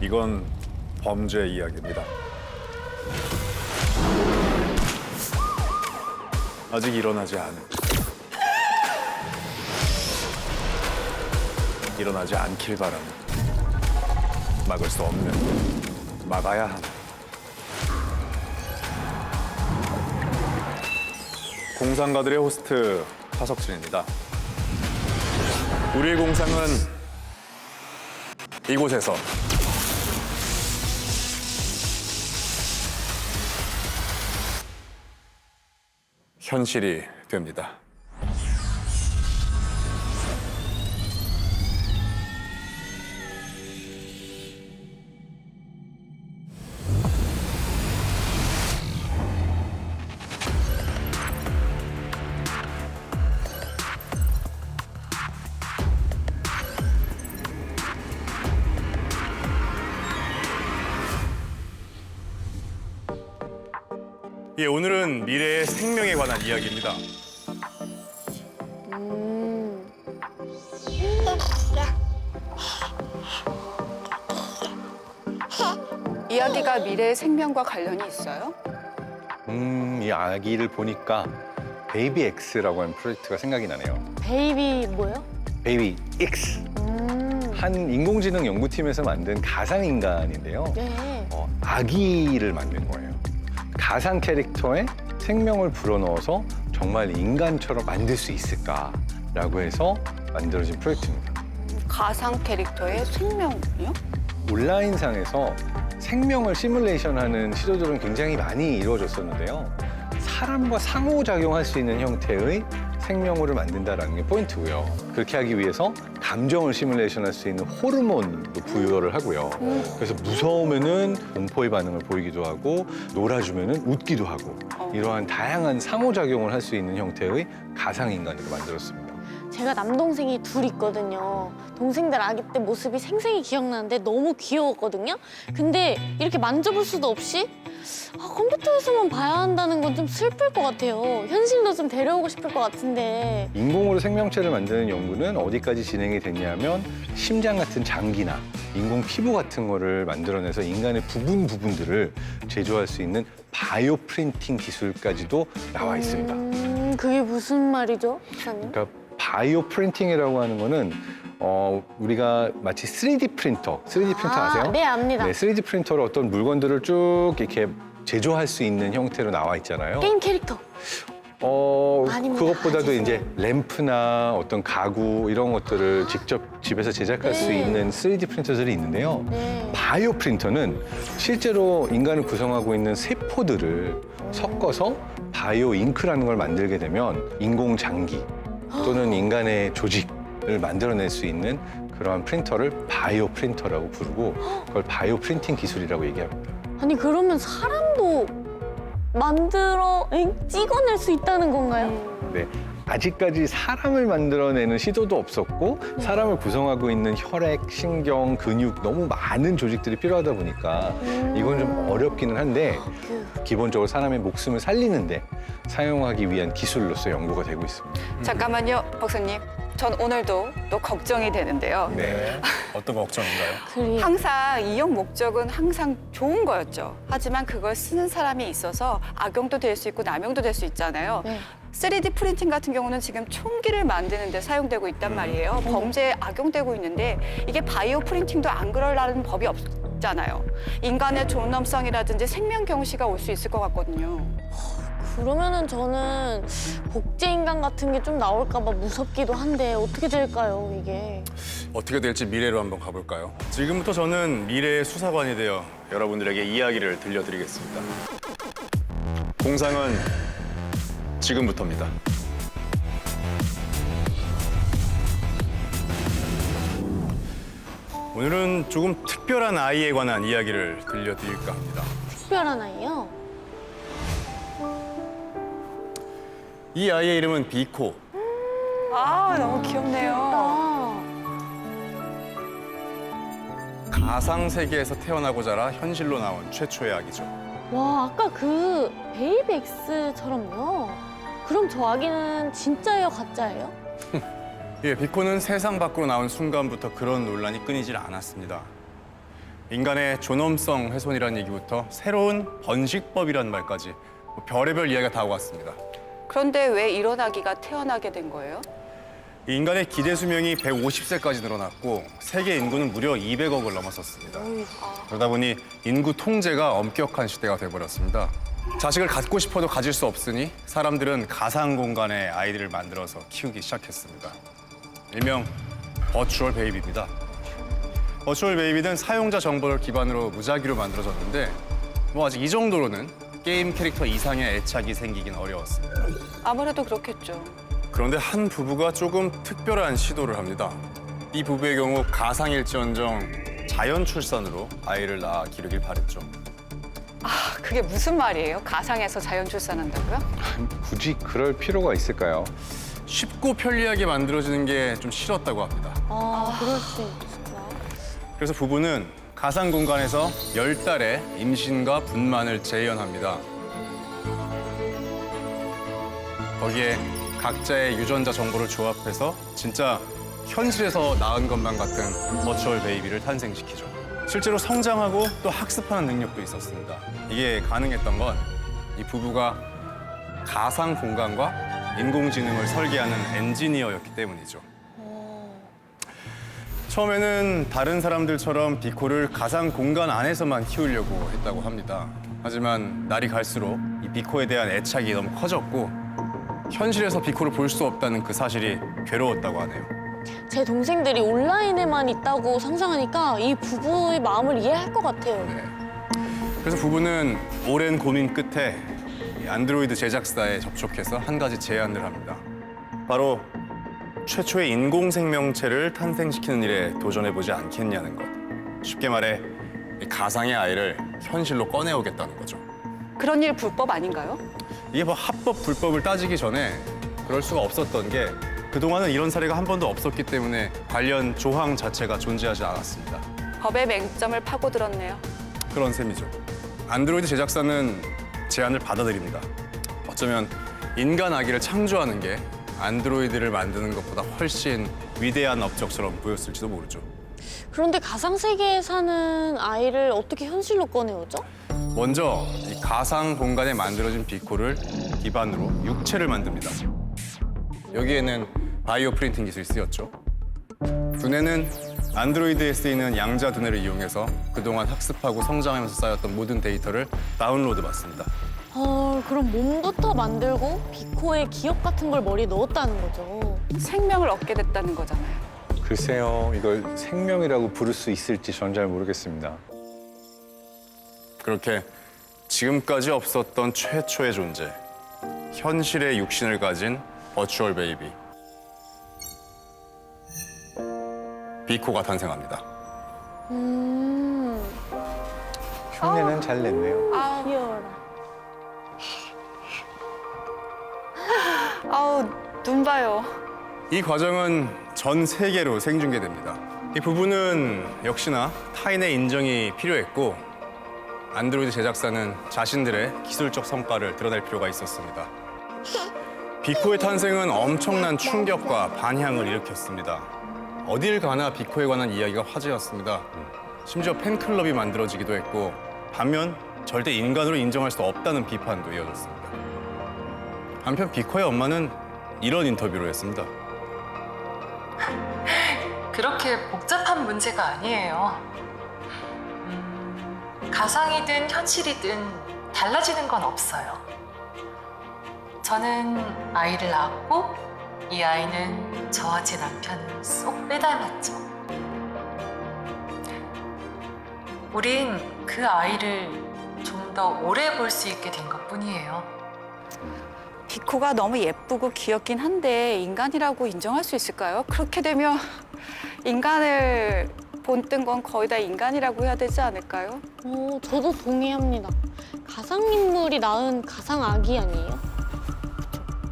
이건 범죄 이야기입니다. 아직 일어나지 않길 바라는, 막을 수 없는, 막아야 하는. 공상가들의 호스트 화석진입니다. 우리의 공상은 이곳에서 현실이 됩니다. 예, 오늘은 미래의 생명에 관한 이야기입니다. 이야기가 미래의 생명과 관련이 있어요? 이 아기를 보니까 베이비 X라고 하는 프로젝트가 생각이 나네요. 베이비 뭐요? 베이비 X. 한 인공지능 연구팀에서 만든 가상인간인데요. 네. 아기를 만든 거예요. 가상 캐릭터에 생명을 불어넣어서 정말 인간처럼 만들 수 있을까라고 해서 만들어진 프로젝트입니다. 가상 캐릭터의 생명이요? 온라인상에서 생명을 시뮬레이션하는 시도들은 굉장히 많이 이루어졌었는데요. 사람과 상호작용할 수 있는 형태의 생명을 만든다는 게 포인트고요. 그렇게 하기 위해서 감정을 시뮬레이션할 수 있는 호르몬도 부여를 하고요. 그래서 무서우면은 공포의 반응을 보이기도 하고 놀아주면은 웃기도 하고 이러한 다양한 상호작용을 할 수 있는 형태의 가상인간으로 만들었습니다. 제가 남동생이 둘 있거든요. 동생들 아기 때 모습이 생생히 기억나는데 너무 귀여웠거든요. 근데 이렇게 만져볼 수도 없이 컴퓨터에서만 봐야 한다는 건 좀 슬플 것 같아요. 현실로 좀 데려오고 싶을 것 같은데. 인공으로 생명체를 만드는 연구는 어디까지 진행이 됐냐면 심장 같은 장기나 인공 피부 같은 거를 만들어내서 인간의 부분들을 제조할 수 있는 바이오 프린팅 기술까지도 나와 있습니다. 그게 무슨 말이죠, 박사님? 그러니까 바이오 프린팅이라고 하는 거는 우리가 마치 3D 프린터 아세요? 네, 압니다. 네, 3D 프린터로 어떤 물건들을 쭉 이렇게 제조할 수 있는 형태로 나와 있잖아요. 게임 캐릭터. 아닙니다. 그것보다도 이제 램프나 어떤 가구 이런 것들을 직접 집에서 제작할 수 네. 있는 3D 프린터들이 있는데요. 네. 바이오 프린터는 실제로 인간을 구성하고 있는 세포들을 섞어서 바이오 잉크라는 걸 만들게 되면 인공 장기 또는 인간의 조직을 만들어낼 수 있는 그러한 프린터를 바이오 프린터라고 부르고 그걸 바이오 프린팅 기술이라고 얘기합니다. 아니 그러면 사람도 찍어낼 수 있다는 건가요? 네. 아직까지 사람을 만들어내는 시도도 없었고 사람을 구성하고 있는 혈액, 신경, 근육 너무 많은 조직들이 필요하다 보니까 이건 좀 어렵기는 한데 기본적으로 사람의 목숨을 살리는데 사용하기 위한 기술로서 연구가 되고 있습니다. 잠깐만요, 박사님. 전 오늘도 또 걱정이 되는데요. 네. 어떤 걱정인가요? 그리 항상 이용 목적은 항상 좋은 거였죠. 하지만 그걸 쓰는 사람이 있어서 악용도 될 수 있고 남용도 될 수 있잖아요. 네. 3D 프린팅 같은 경우는 지금 총기를 만드는 데 사용되고 있단 말이에요. 범죄에 악용되고 있는데 이게 바이오 프린팅도 안 그러려는 법이 없잖아요. 인간의 존엄성이라든지 생명 경시가 올 수 있을 것 같거든요. 그러면은 저는 복제인간 같은 게 좀 나올까 봐 무섭기도 한데 어떻게 될까요, 이게? 어떻게 될지 미래로 한번 가볼까요? 지금부터 저는 미래의 수사관이 되어 여러분들에게 이야기를 들려드리겠습니다. 공상은 지금부터입니다. 오늘은 조금 특별한 아이에 관한 이야기를 들려드릴까 합니다. 특별한 아이요? 이 아이의 이름은 비코. 아, 너무 귀엽네요. 아, 가상 세계에서 태어나고 자라 현실로 나온 최초의 아기죠. 와, 아까 그 베이비 X처럼요? 그럼 저 아기는 진짜예요, 가짜예요? 예, 비코는 세상 밖으로 나온 순간부터 그런 논란이 끊이질 않았습니다. 인간의 존엄성 훼손이라는 얘기부터 새로운 번식법이라는 말까지 별의별 이야기가 다 왔습니다. 그런데 왜 이런 아기가 태어나게 된 거예요? 이 인간의 기대 수명이 150세까지 늘어났고 세계 인구는 무려 200억을 넘어섰습니다. 그러다 보니 인구 통제가 엄격한 시대가 돼버렸습니다. 자식을 갖고 싶어도 가질 수 없으니 사람들은 가상 공간에 아이들을 만들어서 키우기 시작했습니다. 일명 버추얼 베이비입니다. 버추얼 베이비는 사용자 정보를 기반으로 무작위로 만들어졌는데 뭐 아직 이 정도로는 게임 캐릭터 이상의 애착이 생기긴 어려웠습니다. 아무래도 그렇겠죠. 그런데 한 부부가 조금 특별한 시도를 합니다. 이 부부의 경우 가상일지언정 자연 출산으로 아이를 낳아 기르길 바랬죠. 아, 그게 무슨 말이에요? 가상에서 자연 출산한다고요? 굳이 그럴 필요가 있을까요? 쉽고 편리하게 만들어지는 게 좀 싫었다고 합니다. 그럴 수 있구나. 그래서 부부는 가상 공간에서 10달의 임신과 분만을 재현합니다. 거기에 각자의 유전자 정보를 조합해서 진짜 현실에서 낳은 것만 같은 버추얼 베이비를 탄생시키죠. 실제로 성장하고 또 학습하는 능력도 있었습니다. 이게 가능했던 건 이 부부가 가상 공간과 인공지능을 설계하는 엔지니어였기 때문이죠. 처음에는 다른 사람들처럼 비코를 가상 공간 안에서만 키우려고 했다고 합니다. 하지만 날이 갈수록 이 비코에 대한 애착이 너무 커졌고 현실에서 비코를 볼 수 없다는 그 사실이 괴로웠다고 하네요. 제 동생들이 온라인에만 있다고 상상하니까 이 부부의 마음을 이해할 것 같아요. 네. 그래서 부부는 오랜 고민 끝에 이 안드로이드 제작사에 접촉해서 한 가지 제안을 합니다. 바로 최초의 인공생명체를 탄생시키는 일에 도전해보지 않겠냐는 것. 쉽게 말해 이 가상의 아이를 현실로 꺼내오겠다는 거죠. 그런 일 불법 아닌가요? 이게 뭐 합법, 불법을 따지기 전에 그럴 수가 없었던 게 그동안은 이런 사례가 한 번도 없었기 때문에 관련 조항 자체가 존재하지 않았습니다. 법의 맹점을 파고들었네요. 그런 셈이죠. 안드로이드 제작사는 제안을 받아들입니다. 어쩌면 인간 아기를 창조하는 게 안드로이드를 만드는 것보다 훨씬 위대한 업적처럼 보였을지도 모르죠. 그런데 가상 세계에 사는 아이를 어떻게 현실로 꺼내오죠? 먼저 이 가상 공간에 만들어진 비코를 기반으로 육체를 만듭니다. 여기에는 바이오 프린팅 기술이 쓰였죠. 두뇌는 안드로이드에 쓰이는 양자 두뇌를 이용해서 그동안 학습하고 성장하면서 쌓였던 모든 데이터를 다운로드 받습니다. 그럼 몸부터 만들고 비코의 기억 같은 걸 머리에 넣었다는 거죠. 생명을 얻게 됐다는 거잖아요. 글쎄요, 이걸 생명이라고 부를 수 있을지 전 잘 모르겠습니다. 그렇게 지금까지 없었던 최초의 존재, 현실의 육신을 가진 버추얼 베이비. 비코가 탄생합니다. 흉내는 잘 냈네요. 귀여워라. 아우, 눈 봐요. 이 과정은 전 세계로 생중계됩니다. 이 부부는 역시나 타인의 인정이 필요했고 안드로이드 제작사는 자신들의 기술적 성과를 드러낼 필요가 있었습니다. 비코의 탄생은 엄청난 충격과 반향을 일으켰습니다. 어딜 가나 비코에 관한 이야기가 화제였습니다. 심지어 팬클럽이 만들어지기도 했고 반면 절대 인간으로 인정할 수 없다는 비판도 이어졌습니다. 한편 비코의 엄마는 이런 인터뷰로 했습니다. 그렇게 복잡한 문제가 아니에요. 가상이든 현실이든 달라지는 건 없어요. 저는 아이를 낳았고 이 아이는 저와 제 남편을 쏙 빼닮았죠. 우린 그 아이를 좀 더 오래 볼 수 있게 된 것뿐이에요. 비코가 너무 예쁘고 귀엽긴 한데 인간이라고 인정할 수 있을까요? 그렇게 되면 인간을 본뜬 건 거의 다 인간이라고 해야 되지 않을까요? 저도 동의합니다. 가상 인물이 낳은 가상 아기 아니에요?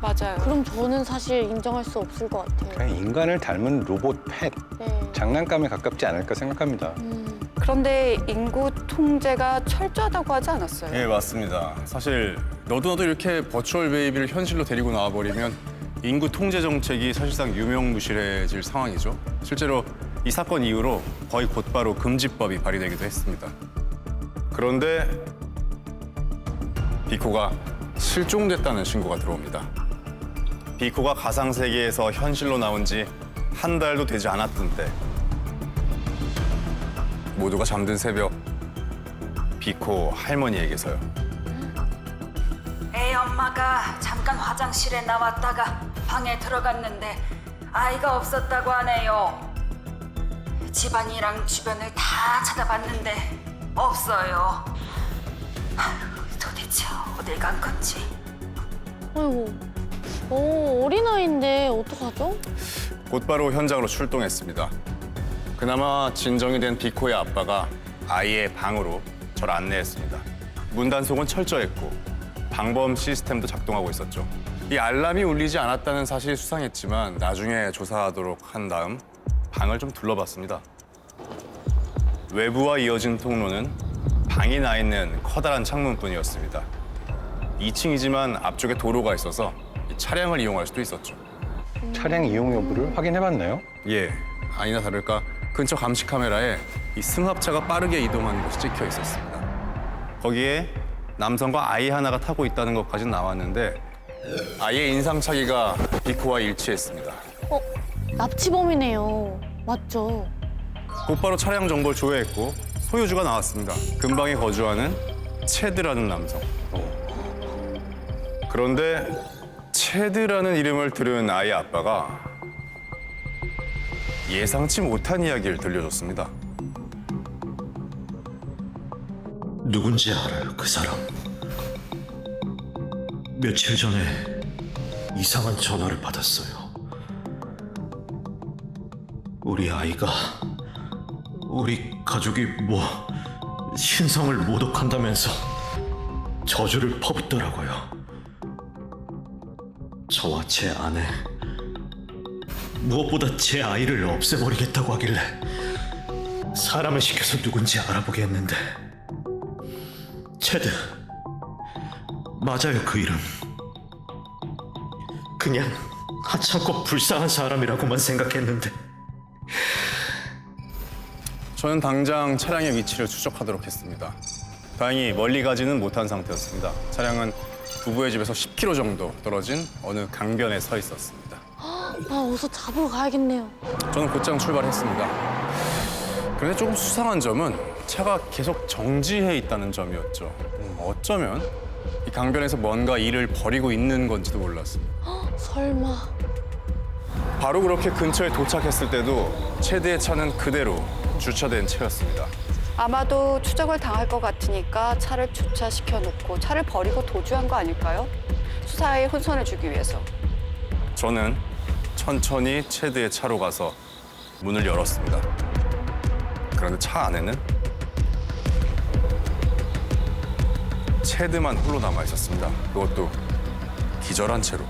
맞아요. 그럼 저는 사실 인정할 수 없을 것 같아요. 그냥 인간을 닮은 로봇 펫, 네. 장난감에 가깝지 않을까 생각합니다. 그런데 인구 통제가 철저하다고 하지 않았어요? 네, 맞습니다. 사실 너도 이렇게 버추얼 베이비를 현실로 데리고 나와버리면 인구 통제 정책이 사실상 유명무실해질 상황이죠. 실제로 이 사건 이후로 거의 곧바로 금지법이 발의되기도 했습니다. 그런데 비코가 실종됐다는 신고가 들어옵니다. 비코가 가상세계에서 현실로 나온 지 한 달도 되지 않았던 때 모두가 잠든 새벽 비코 할머니에게서요. 애 엄마가 잠깐 화장실에 나왔다가 방에 들어갔는데 아이가 없었다고 하네요. 집안이랑 주변을 다 찾아봤는데 없어요. 아휴, 도대체 어딜 간 건지. 아이고. 어린아이인데 어떡하죠? 곧바로 현장으로 출동했습니다. 그나마 진정이 된 비코의 아빠가 아이의 방으로 저를 안내했습니다. 문 단속은 철저했고 방범 시스템도 작동하고 있었죠. 이 알람이 울리지 않았다는 사실이 수상했지만 나중에 조사하도록 한 다음 방을 좀 둘러봤습니다. 외부와 이어진 통로는 방이 나 있는 커다란 창문뿐이었습니다. 2층이지만 앞쪽에 도로가 있어서 이 차량을 이용할 수도 있었죠. 차량 이용 여부를 확인해봤나요? 예, 아니나 다를까 근처 감시 카메라에 이 승합차가 빠르게 이동하는 것이 찍혀 있었습니다. 거기에 남성과 아이 하나가 타고 있다는 것까지 나왔는데 아이의 인상착의가 비코와 일치했습니다. 납치범이네요. 맞죠? 곧바로 차량 정보를 조회했고 소유주가 나왔습니다. 근방에 거주하는 체드라는 남성. 그런데 체드라는 이름을 들은 아이의 아빠가 예상치 못한 이야기를 들려줬습니다. 누군지 알아요, 그 사람. 며칠 전에 이상한 전화를 받았어요. 우리 아이가 우리 가족이 신성을 모독한다면서 저주를 퍼붓더라고요. 저와 제 아내, 무엇보다 제 아이를 없애버리겠다고 하길래 사람을 시켜서 누군지 알아보게 했는데 체드, 맞아요, 그 이름. 그냥 하찮고 불쌍한 사람이라고만 생각했는데 저는 당장 차량의 위치를 추적하도록 했습니다. 다행히 멀리 가지는 못한 상태였습니다. 차량은 부부의 집에서 10km 정도 떨어진 어느 강변에 서 있었습니다. 아, 어서 잡으러 가야겠네요. 저는 곧장 출발했습니다. 그런데 조금 수상한 점은 차가 계속 정지해 있다는 점이었죠. 어쩌면 이 강변에서 뭔가 일을 벌이고 있는 건지도 몰랐습니다. 설마. 바로 그렇게 근처에 도착했을 때도 체드의 차는 그대로 주차된 채였습니다. 아마도 추적을 당할 것 같으니까 차를 주차시켜 놓고 차를 버리고 도주한 거 아닐까요? 수사에 혼선을 주기 위해서. 저는 천천히 체드의 차로 가서 문을 열었습니다. 그런데 차 안에는 체드만 홀로 남아 있었습니다. 그것도 기절한 채로.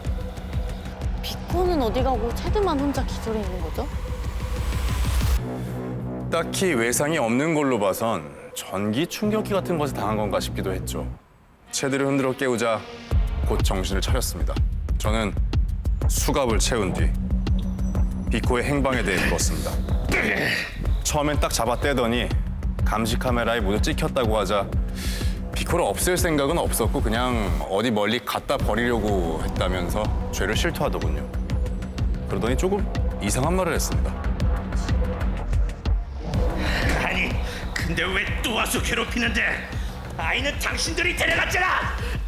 비코는 어디 가고 체드만 혼자 기절해 있는 거죠? 딱히 외상이 없는 걸로 봐선 전기 충격기 같은 것에 당한 건가 싶기도 했죠. 체드를 흔들어 깨우자 곧 정신을 차렸습니다. 저는 수갑을 채운 뒤 비코의 행방에 대해 물었습니다. 처음엔 딱 잡아 떼더니 감시 카메라에 모두 찍혔다고 하자 비코를 없앨 생각은 없었고 그냥 어디 멀리 갖다 버리려고 했다면서 죄를 실토하더군요. 그러더니 조금 이상한 말을 했습니다. 아니, 근데 왜 또 와서 괴롭히는데? 아이는 당신들이 데려갔잖아.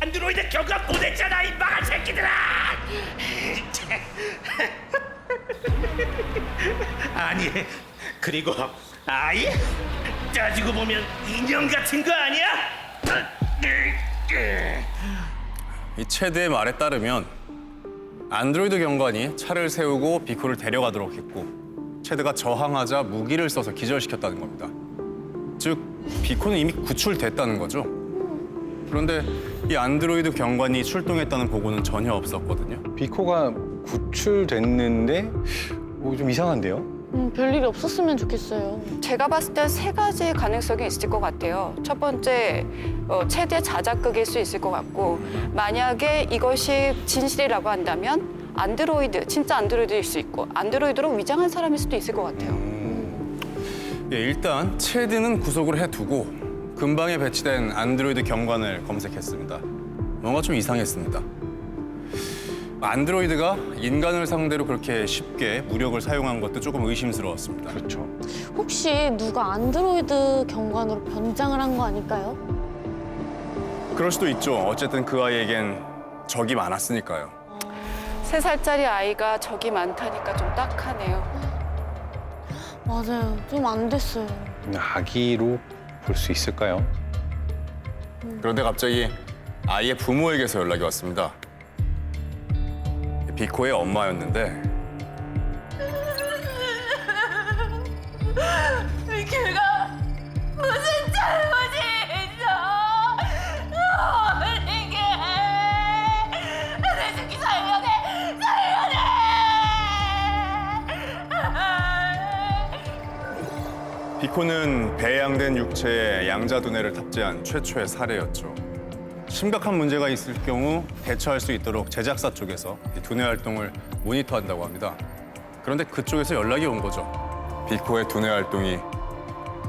안드로이드 경감 보냈잖아, 이 망한 새끼들아. 아니, 그리고 아이? 따지고 보면 인형 같은 거 아니야? 이 체드의 말에 따르면 안드로이드 경관이 차를 세우고 비코를 데려가도록 했고 체드가 저항하자 무기를 써서 기절시켰다는 겁니다. 즉 비코는 이미 구출됐다는 거죠. 그런데 이 안드로이드 경관이 출동했다는 보고는 전혀 없었거든요. 비코가 구출됐는데 좀 이상한데요? 별일이 없었으면 좋겠어요. 제가 봤을 때 세 가지 가능성이 있을 것 같아요. 첫 번째, 최대 자작극일 수 있을 것 같고 만약에 이것이 진실이라고 한다면 안드로이드, 진짜 안드로이드일 수 있고 안드로이드로 위장한 사람일 수도 있을 것 같아요. 예, 일단 체드는 구속을 해두고 근방에 배치된 안드로이드 경관을 검색했습니다. 뭔가 좀 이상했습니다. 안드로이드가 인간을 상대로 그렇게 쉽게 무력을 사용한 것도 조금 의심스러웠습니다. 그렇죠. 혹시 누가 안드로이드 경관으로 변장을 한 거 아닐까요? 그럴 수도 있죠. 어쨌든 그 아이에겐 적이 많았으니까요. 3살짜리 아이가 적이 많다니까 좀 딱하네요. 맞아요. 좀 안 됐어요. 아기로 볼 수 있을까요? 그런데 갑자기 아이의 부모에게서 연락이 왔습니다. 비코의 엄마였는데 걔가 무슨 잘못이 있어? 이게 내 새끼 살려내! 비코는 배양된 육체에 양자두뇌를 탑재한 최초의 사례였죠. 심각한 문제가 있을 경우 대처할 수 있도록 제작사 쪽에서 이 두뇌 활동을 모니터한다고 합니다. 그런데 그쪽에서 연락이 온 거죠. 비코의 두뇌 활동이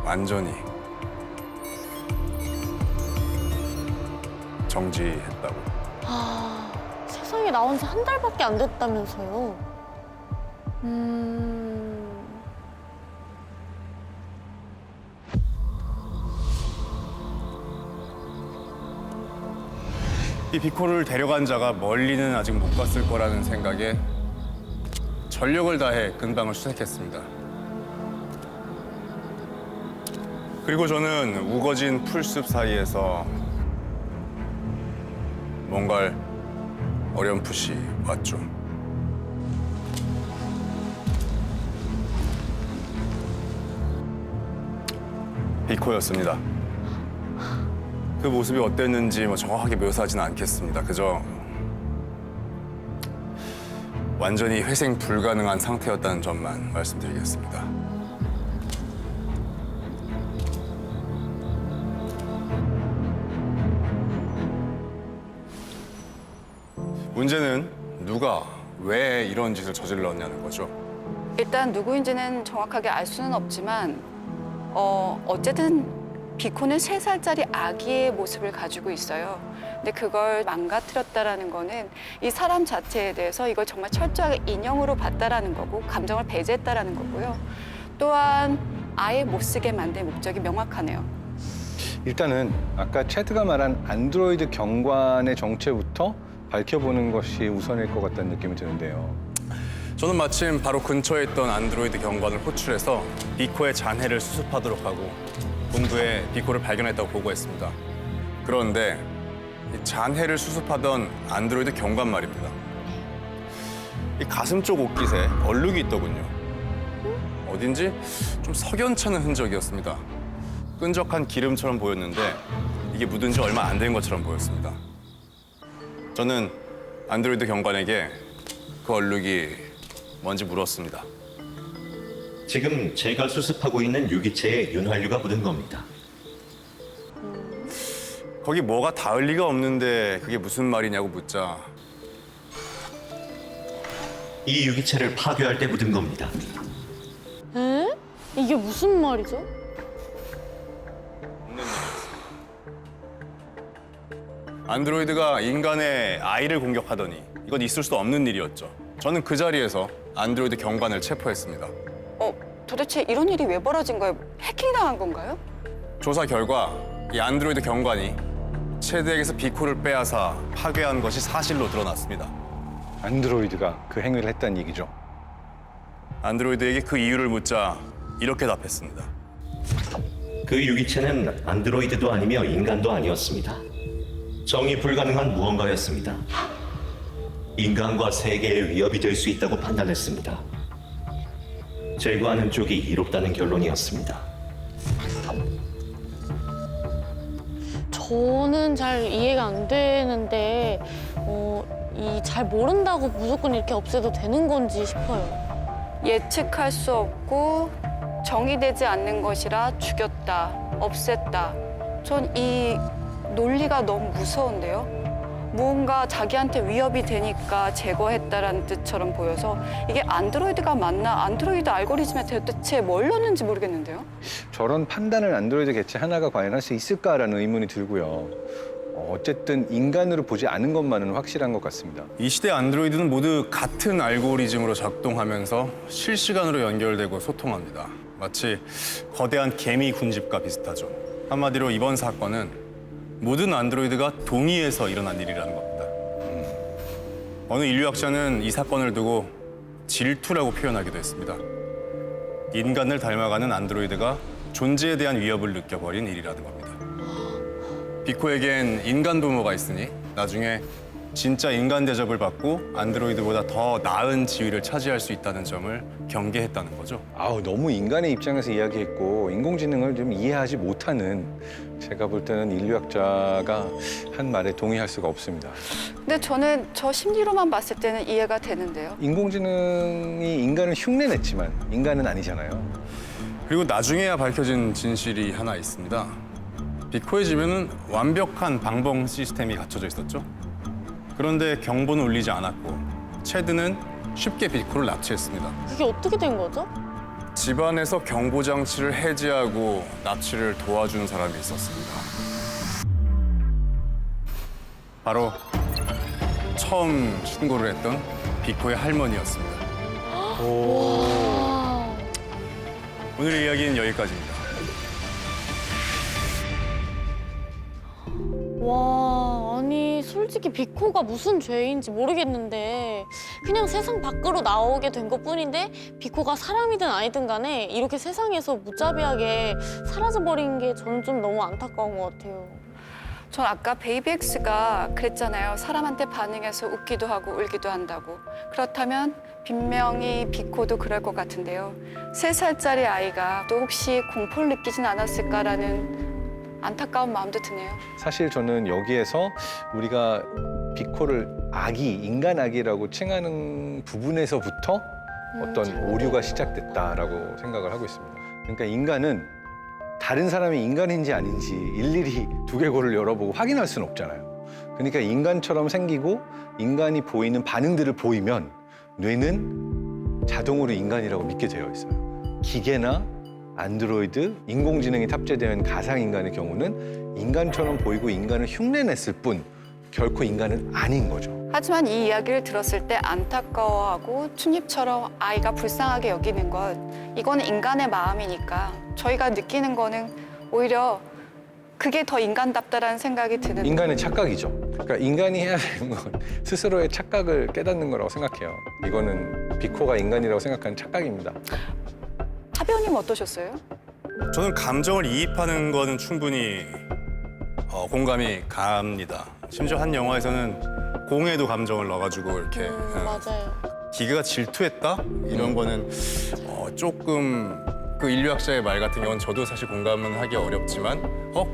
완전히 정지했다고. 세상에 나온 지 한 달밖에 안 됐다면서요. 이 비코를 데려간 자가 멀리는 아직 못 갔을 거라는 생각에 전력을 다해 근방을 수색했습니다. 그리고 저는 우거진 풀숲 사이에서 뭔가를 어렴풋이 봤죠. 비코였습니다. 그 모습이 어땠는지 정확하게 묘사하지는 않겠습니다. 그저 완전히 회생 불가능한 상태였다는 점만 말씀드리겠습니다. 문제는 누가 왜 이런 짓을 저질렀냐는 거죠. 일단 누구인지는 정확하게 알 수는 없지만 어쨌든 비코는 3살짜리 아기의 모습을 가지고 있어요. 근데 그걸 망가뜨렸다라는 거는 이 사람 자체에 대해서 이걸 정말 철저하게 인형으로 봤다라는 거고 감정을 배제했다라는 거고요. 또한 아예 못 쓰게 만든 목적이 명확하네요. 일단은 아까 체드가 말한 안드로이드 경관의 정체부터 밝혀보는 것이 우선일 것 같다는 느낌이 드는데요. 저는 마침 바로 근처에 있던 안드로이드 경관을 호출해서 비코의 잔해를 수습하도록 하고 본부에 비코를 발견했다고 보고했습니다. 그런데 이 잔해를 수습하던 안드로이드 경관 말입니다. 이 가슴 쪽 옷깃에 얼룩이 있더군요. 어딘지 좀 석연찮은 흔적이었습니다. 끈적한 기름처럼 보였는데 이게 묻은 지 얼마 안 된 것처럼 보였습니다. 저는 안드로이드 경관에게 그 얼룩이 뭔지 물었습니다. 지금 제가 수습하고 있는 유기체에 윤활유가 묻은 겁니다. 거기 뭐가 닿을 리가 없는데 그게 무슨 말이냐고 묻자 이 유기체를 파괴할 때 묻은 겁니다. 에? 이게 무슨 말이죠? 안드로이드가 인간의 아이를 공격하더니 이건 있을 수 없는 일이었죠. 저는 그 자리에서 안드로이드 경관을 체포했습니다. 도대체 이런 일이 왜 벌어진 거예요? 해킹당한 건가요? 조사 결과 이 안드로이드 경관이 체드에게서 비코를 빼앗아 파괴한 것이 사실로 드러났습니다. 안드로이드가 그 행위를 했다는 얘기죠. 안드로이드에게 그 이유를 묻자 이렇게 답했습니다. 그 유기체는 안드로이드도 아니며 인간도 아니었습니다. 정의 불가능한 무언가였습니다. 인간과 세계에 위협이 될 수 있다고 판단했습니다. 제거하는 쪽이 이롭다는 결론이었습니다. 저는 잘 이해가 안 되는데 이 잘 모른다고 무조건 이렇게 없애도 되는 건지 싶어요. 예측할 수 없고 정의되지 않는 것이라 죽였다, 없앴다. 전 이 논리가 너무 무서운데요. 무언가 자기한테 위협이 되니까 제거했다라는 뜻처럼 보여서 이게 안드로이드가 맞나? 안드로이드 알고리즘에 대체 뭘 넣는지 모르겠는데요. 저런 판단을 안드로이드 개체 하나가 과연 할 수 있을까라는 의문이 들고요. 어쨌든 인간으로 보지 않은 것만은 확실한 것 같습니다. 이 시대 안드로이드는 모두 같은 알고리즘으로 작동하면서 실시간으로 연결되고 소통합니다. 마치 거대한 개미 군집과 비슷하죠. 한마디로 이번 사건은 모든 안드로이드가 동의해서 일어난 일이라는 겁니다. 어느 인류학자는 이 사건을 두고 질투라고 표현하기도 했습니다. 인간을 닮아가는 안드로이드가 존재에 대한 위협을 느껴버린 일이라는 겁니다. 비코에겐 인간 부모가 있으니 나중에 진짜 인간 대접을 받고 안드로이드보다 더 나은 지위를 차지할 수 있다는 점을 경계했다는 거죠. 아우, 너무 인간의 입장에서 이야기했고 인공지능을 좀 이해하지 못하는, 제가 볼 때는 인류학자가 한 말에 동의할 수가 없습니다. 근데 저는 저 심리로만 봤을 때는 이해가 되는데요. 인공지능이 인간을 흉내냈지만 인간은 아니잖아요. 그리고 나중에야 밝혀진 진실이 하나 있습니다. 비코의 집에는 완벽한 방범 시스템이 갖춰져 있었죠. 그런데 경보는 울리지 않았고 체드는 쉽게 비코를 납치했습니다. 그게 어떻게 된 거죠? 집안에서 경보 장치를 해제하고 납치를 도와주는 사람이 있었습니다. 바로 처음 신고를 했던 비코의 할머니였습니다. 와. 오늘의 이야기는 여기까지입니다. 와, 아니 솔직히 비코가 무슨 죄인지 모르겠는데 그냥 세상 밖으로 나오게 된 것뿐인데 비코가 사람이든 아니든 간에 이렇게 세상에서 무자비하게 사라져버린 게 저는 좀 너무 안타까운 것 같아요. 전 아까 베이비엑스가 그랬잖아요. 사람한테 반응해서 웃기도 하고 울기도 한다고. 그렇다면 분명히 비코도 그럴 것 같은데요. 3살짜리 아이가 또 혹시 공포를 느끼진 않았을까라는 안타까운 마음도 드네요. 사실 저는 여기에서 우리가 비코를 아기, 인간 아기라고 칭하는 부분에서부터 어떤 오류가 시작됐다라고 생각을 하고 있습니다. 그러니까 인간은 다른 사람이 인간인지 아닌지 일일이 두개골을 열어보고 확인할 수는 없잖아요. 그러니까 인간처럼 생기고 인간이 보이는 반응들을 보이면 뇌는 자동으로 인간이라고 믿게 되어 있어요. 기계나 안드로이드, 인공지능이 탑재된 가상인간의 경우는 인간처럼 보이고 인간을 흉내냈을 뿐 결코 인간은 아닌 거죠. 하지만 이 이야기를 들었을 때 안타까워하고 춘잎처럼 아이가 불쌍하게 여기는 것, 이건 인간의 마음이니까 저희가 느끼는 거는 오히려 그게 더 인간답다라는 생각이 드는 인간의 착각이죠. 그러니까 인간이 해야 되는 건 스스로의 착각을 깨닫는 거라고 생각해요. 이거는 비코가 인간이라고 생각하는 착각입니다. 하변님 어떠셨어요? 저는 감정을 이입하는 거는 충분히 공감이 갑니다. 심지어 한 영화에서는 공에도 감정을 넣어가지고 이렇게 맞아요. 기계가 질투했다? 이런 거는 조금 그 인류학자의 말 같은 경우는 저도 사실 공감은 하기 어렵지만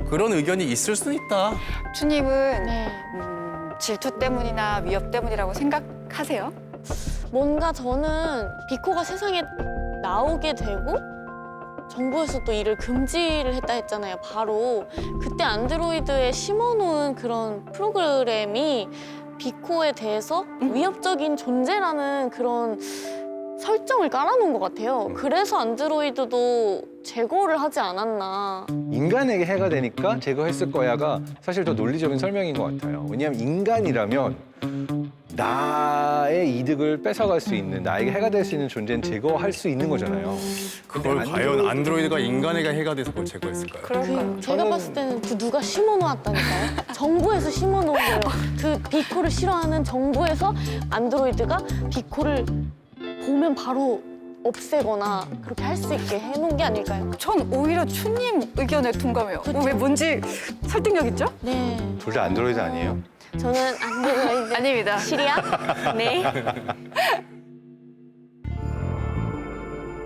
그런 의견이 있을 수는 있다. 춘님은 네. 질투 때문이나 위협 때문이라고 생각하세요? 뭔가 저는 비코가 세상에 나오게 되고 정부에서 또 이를 금지를 했다 했잖아요. 바로 그때 안드로이드에 심어놓은 그런 프로그램이 비코에 대해서 위협적인 존재라는 그런 설정을 깔아놓은 것 같아요. 그래서 안드로이드도 제거를 하지 않았나. 인간에게 해가 되니까 제거했을 거야가 사실 더 논리적인 설명인 것 같아요. 왜냐하면 인간이라면 나의 이득을 뺏어갈 수 있는, 나에게 해가 될 수 있는 존재는 제거할 수 있는 거잖아요. 그걸 과연 안드로이드가 인간에게 해가 돼서 그걸 제거했을까요? 그럴까요? 제가 봤을 때는 그 누가 심어놓았다니까요. 정부에서 심어놓은 거예요. 그 비코를 싫어하는 정부에서 안드로이드가 비코를 보면 바로 없애거나 그렇게 할 수 있게 해놓은 게 아닐까요? 전 오히려 춘님 의견에 동감해요. 왜 뭔지 설득력 있죠? 네. 둘 다 안드로이드 아니에요? 저는 안드로이드. 아닙니다. 시리아? 네.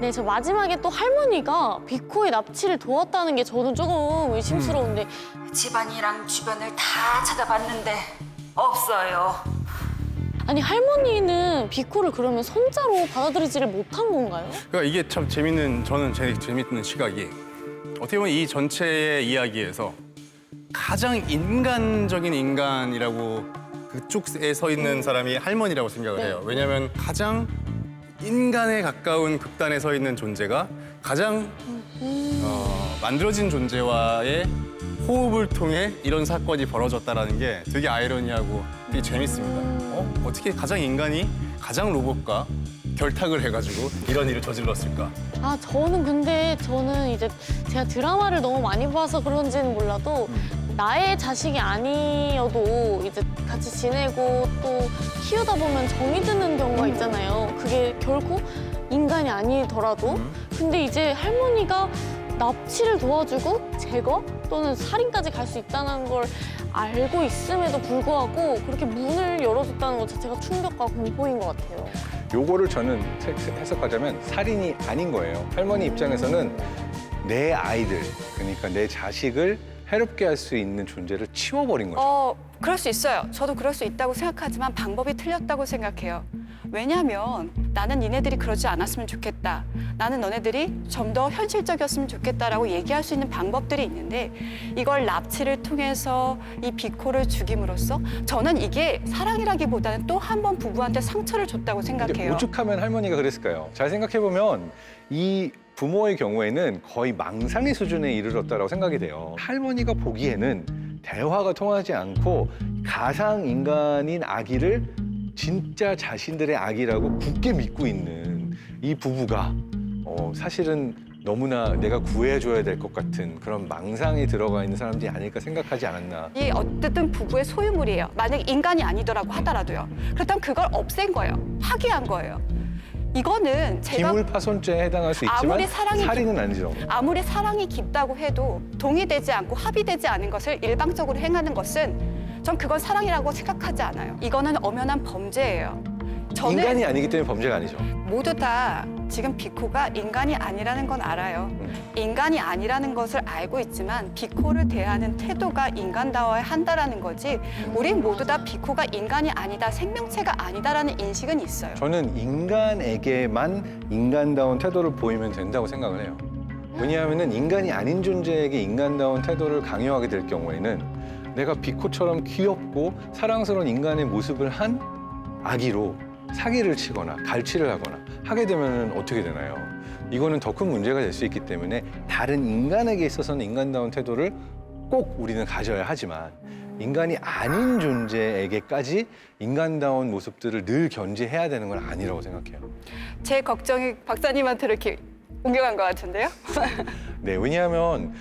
네, 저 마지막에 또 할머니가 비코의 납치를 도왔다는 게 저는 조금 의심스러운데 집안이랑 주변을 다 찾아봤는데 없어요. 아니 할머니는 비코를 그러면 손자로 받아들이지를 못한 건가요? 그러니까 이게 참 저는 제일 재밌는 시각이 어떻게 보면 이 전체의 이야기에서 가장 인간적인 인간이라고 그쪽에 서 있는 사람이 할머니라고 생각을 네. 해요. 왜냐하면 가장 인간에 가까운 극단에 서 있는 존재가 가장 만들어진 존재와의 호흡을 통해 이런 사건이 벌어졌다라는 게 되게 아이러니하고 되게 재밌습니다. 어떻게 가장 인간이 가장 로봇과 결탁을 해가지고 이런 일을 저질렀을까? 아, 저는 이제 제가 드라마를 너무 많이 봐서 그런지는 몰라도 나의 자식이 아니어도 이제 같이 지내고 또 키우다 보면 정이 드는 경우가 있잖아요. 그게 결코 인간이 아니더라도. 근데 이제 할머니가 납치를 도와주고 제거 또는 살인까지 갈 수 있다는 걸 알고 있음에도 불구하고 그렇게 문을 열어줬다는 것 자체가 충격과 공포인 것 같아요. 요거를 저는 해석하자면 살인이 아닌 거예요. 할머니 입장에서는 내 아이들, 그러니까 내 자식을 해롭게 할 수 있는 존재를 치워버린 거죠. 그럴 수 있어요. 저도 그럴 수 있다고 생각하지만 방법이 틀렸다고 생각해요. 왜냐하면 나는 니네들이 그러지 않았으면 좋겠다. 나는 너네들이 좀 더 현실적이었으면 좋겠다라고 얘기할 수 있는 방법들이 있는데 이걸 납치를 통해서 이 비코를 죽임으로써 저는 이게 사랑이라기보다는 또 한 번 부부한테 상처를 줬다고 근데 생각해요. 오죽하면 할머니가 그랬을까요? 잘 생각해보면 이 부모의 경우에는 거의 망상의 수준에 이르렀다고 생각이 돼요. 할머니가 보기에는 대화가 통하지 않고 가상 인간인 아기를 진짜 자신들의 아기라고 굳게 믿고 있는 이 부부가 사실은 너무나 내가 구해줘야 될 것 같은 그런 망상에 들어가 있는 사람들이 아닐까 생각하지 않았나. 이 어쨌든 부부의 소유물이에요. 만약 인간이 아니더라고 하더라도요. 그렇다면 그걸 없앤 거예요. 파기한 거예요. 이거는 제가 기물파손죄에 해당할 수 있지만 아무리 사랑이 살인은 아니죠. 아무리 사랑이 깊다고 해도 동의되지 않고 합의되지 않은 것을 일방적으로 행하는 것은 전 그건 사랑이라고 생각하지 않아요. 이거는 엄연한 범죄예요. 저는 인간이 아니기 때문에 범죄가 아니죠. 모두 다 지금 비코가 인간이 아니라는 건 알아요. 인간이 아니라는 것을 알고 있지만 비코를 대하는 태도가 인간다워야 한다라는 거지 우린 모두 다 비코가 인간이 아니다, 생명체가 아니다라는 인식은 있어요. 저는 인간에게만 인간다운 태도를 보이면 된다고 생각을 해요. 왜냐하면 인간이 아닌 존재에게 인간다운 태도를 강요하게 될 경우에는 내가 비코처럼 귀엽고 사랑스러운 인간의 모습을 한 아기로 사기를 치거나 갈취를 하거나 하게 되면 어떻게 되나요? 이거는 더 큰 문제가 될 수 있기 때문에 다른 인간에게 있어서는 인간다운 태도를 꼭 우리는 가져야 하지만 인간이 아닌 존재에게까지 인간다운 모습들을 늘 견지해야 되는 건 아니라고 생각해요. 제 걱정이 박사님한테 이렇게 옮겨간 것 같은데요? 네, 왜냐하면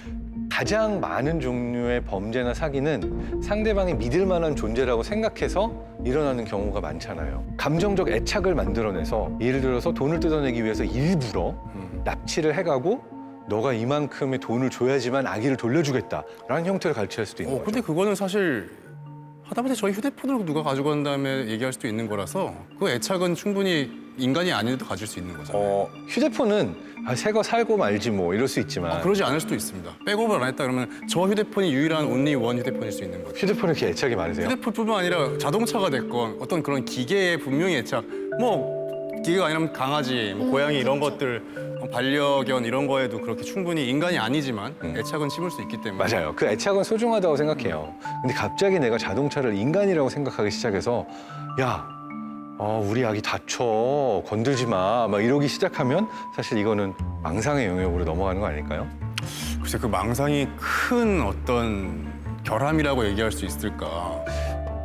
가장 많은 종류의 범죄나 사기는 상대방이 믿을 만한 존재라고 생각해서 일어나는 경우가 많잖아요. 감정적 애착을 만들어내서 예를 들어서 돈을 뜯어내기 위해서 일부러 납치를 해가고 너가 이만큼의 돈을 줘야지만 아기를 돌려주겠다라는 형태로 갈취할 수도 있는 거죠. 근데 그거는 사실 하다못해 저희 휴대폰으로 누가 가져간 다음에 얘기할 수도 있는 거라서 그 애착은 충분히 인간이 아닌데도 가질 수 있는 거잖아요. 휴대폰은 새 거 살고 말지 뭐 이럴 수 있지만 그러지 않을 수도 있습니다. 백업을 안 했다 그러면 저 휴대폰이 유일한 온리 원 휴대폰일 수 있는 거죠. 휴대폰에 이렇게 애착이 많으세요? 휴대폰뿐만 아니라 자동차가 됐건 어떤 그런 기계에 분명히 애착 기계가 아니라면 강아지, 고양이 이런 것들 반려견 이런 거에도 그렇게 충분히 인간이 아니지만 애착은 심을 수 있기 때문에 맞아요. 그 애착은 소중하다고 생각해요. 근데 갑자기 내가 자동차를 인간이라고 생각하기 시작해서 야, 우리 아기 다쳐, 건들지 마, 막 이러기 시작하면 사실 이거는 망상의 영역으로 넘어가는 거 아닐까요? 글쎄 그 망상이 큰 어떤 결함이라고 얘기할 수 있을까.